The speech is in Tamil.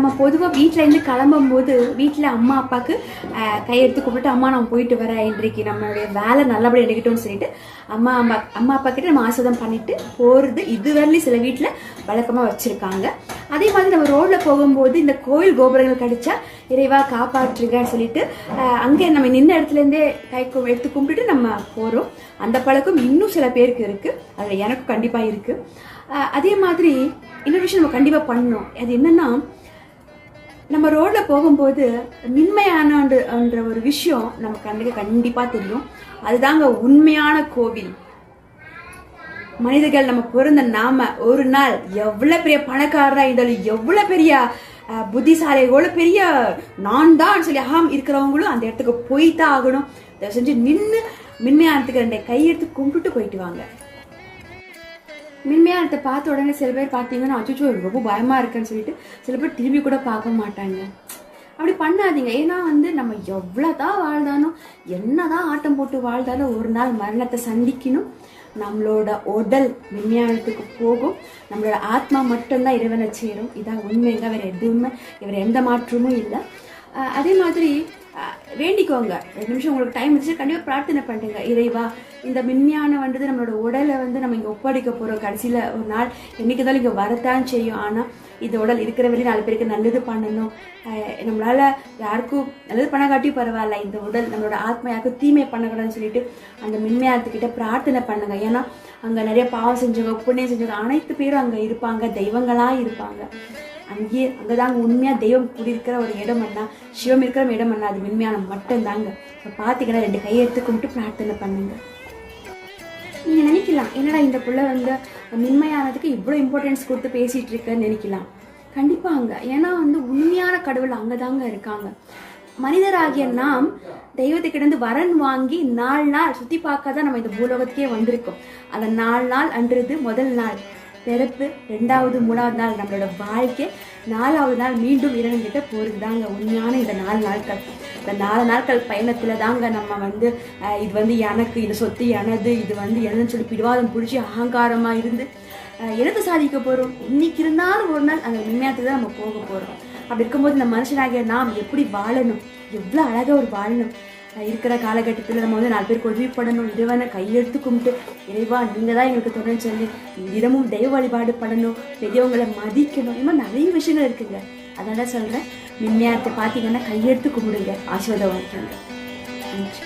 நம்ம பொதுவாக வீட்டிலேருந்து கிளம்பும்போது வீட்டில் அம்மா அப்பாவுக்கு கையெடுத்து கூப்பிட்டு அம்மா நான் போயிட்டு வரேன், இன்றைக்கு நம்மளுடைய வேலை நல்லபடியாக எடுக்கட்டும்னு சொல்லிட்டு அம்மா அப்பா கிட்ட நம்ம ஆசிர்வாதம் பண்ணிட்டு போகிறது இதுவரையிலும் சில வீட்டில் வழக்கமாக வச்சுருக்காங்க. அதே மாதிரி நம்ம ரோட்டில் போகும்போது இந்த கோயில் கோபுரங்கள் கிடைச்சா இறைவா காப்பாற்றுங்கன்னு சொல்லிட்டு அங்கே நம்ம நின்ன இடத்துலேருந்தே எடுத்து கும்பிட்டுட்டு நம்ம போகிறோம். அந்த பழக்கம் இன்னும் சில பேருக்கு இருக்குது, அதில் எனக்கும் கண்டிப்பாக இருக்குது. அதே மாதிரி இன்னொரு விஷயம் நம்ம கண்டிப்பாக பண்ணணும். அது என்னென்னா, நம்ம ரோடில் போகும்போது மின்மையானன்ற ஒரு விஷயம் நம்ம கண்ணுக்கு கண்டிப்பாக தெரியும். அதுதாங்க உண்மையான கோவில். மனிதர்கள் நம்ம பிறந்த நாம ஒரு நாள் எவ்வளோ பெரிய பணக்காரராக இருந்தாலும், எவ்வளோ பெரிய புத்திசாலி, எவ்வளோ பெரிய நான் தான் சொல்லி இருக்கிறவங்களும் அந்த இடத்துக்கு போய்தான் ஆகணும். அதை செஞ்சு நின்று மின்மையானத்துக்கு 2 கையெடுத்து கும்பிட்டு போயிட்டு வாங்க. மின்மையானத்தை பார்த்த உடனே சில பேர் பார்த்தீங்கன்னா அச்சோ ரொம்ப பயமாக இருக்குன்னு சொல்லிட்டு சில பேர் திரும்பி கூட பார்க்க மாட்டாங்க. அப்படி பண்ணாதீங்க. ஏன்னா நம்ம எவ்வளோதான் வாழ்ந்தாலும் என்னதான் ஆட்டம் போட்டு வாழ்ந்தாலும் ஒரு நாள் மரணத்தை சந்திக்கணும். நம்மளோட உடல் மின்மையானத்துக்கு போகும், நம்மளோட ஆத்மா மட்டும்தான் இறைவனை சேரும். இதான் உண்மைங்க, வேறு எந்த மாற்றமும் இல்லை. அதே மாதிரி வேண்டிக்கோங்க. 2 நிமிஷம் உங்களுக்கு டைம் இருந்துச்சு, கண்டிப்பாக பிரார்த்தனை பண்ணுங்க. இறைவா, இந்த மின்மையான நம்மளோட உடலை நம்ம இங்கே ஒப்படைக்க போகிறோம். கடைசியில் ஒரு நாள் என்றைக்கு இருந்தாலும் இங்கே வரத்தான் செய்யும். ஆனால் இந்த உடல் இருக்கிற வரையும் 4 பேருக்கு நல்லது பண்ணணும். நம்மளால் யாருக்கும் நல்லது பண்ண காட்டியும் பரவாயில்ல, இந்த உடல் நம்மளோட ஆத்மா யாருக்கும் தீமை பண்ணக்கூடாதுன்னு சொல்லிட்டு அந்த மின்மையானத்துக்கிட்ட பிரார்த்தனை பண்ணுங்க. ஏன்னா அங்கே நிறைய பாவம் செஞ்சவங்க, புண்ணியம் செஞ்சவங்க அனைத்து பேரும் அங்கே இருப்பாங்க, தெய்வங்களாக இருப்பாங்க. அங்கதாங்க உண்மையா தெய்வம் குடியிருக்கிற ஒரு இடம் என்ன, சிவம் இருக்கிற இடம் என்ன, அது மின்மையான மட்டும்தாங்க. பார்த்தீங்கன்னா 2 கையெடுத்து கும்பிட்டு பிரார்த்தனை பண்ணுங்க. நீங்க நினைக்கலாம், என்னடா இந்த புள்ள மின்மையானதுக்கு இவ்வளோ இம்பார்ட்டன்ஸ் கொடுத்து பேசிட்டு இருக்கேன்னு நினைக்கலாம். கண்டிப்பாங்க. ஏன்னா உண்மையான கடவுள் அங்கதாங்க இருக்காங்க. மனிதராகிய நாம் தெய்வத்துக்கிட்ட வரன் வாங்கி 4 நாள் சுத்தி பார்க்க தான் நம்ம இந்த பூலோகத்துக்கே வந்திருக்கோம். அந்த 4 நாள் அன்றது முதல் நாள் பிறப்பு, 2வது 3வது நாள் நம்மளோட வாழ்க்கை, 4வது நாள் மீண்டும் இறைவன்கிட்ட போகிறது தாங்க உண்மையான இந்த 4 நாட்கள். இந்த 4 நாட்கள் பயணத்தில் தாங்க நம்ம இது எனக்கு, இந்த சொத்து எனது, இது எனதுன்னு சொல்லி பிடிவாதம் பிடிச்சி அகங்காரமாக இருந்து எடுத்து சாதிக்க போகிறோம். இன்னைக்கு இருந்தாலும் ஒரு நாள் அந்த உண்மையாத்துக்கு தான் நம்ம போக போகிறோம். அப்படி இருக்கும்போது இந்த மனுஷனாகிய நாம் எப்படி வாழணும், எவ்வளோ அழகாக ஒரு வாழணும். இருக்கிற காலகட்டத்தில் நம்ம 4 பேருக்கு உதவிப்படணும். இறைவனை கையெடுத்து கும்பிட்டு இறைவா நீங்கள் தான் எங்களுக்கு தொடர்ந்து சொல்லி தினமும் தெய்வ வழிபாடு பண்ணணும், பெரியவங்களை மதிக்கணும். இந்த மாதிரி நிறைய விஷயங்கள் இருக்குங்க. அதனால சொல்கிறேன், மின்மையானத்தை பார்த்தீங்கன்னா கையெடுத்து கும்பிடுங்க, ஆசீர்வாதம் வாங்கிக்கோங்க. நன்றி.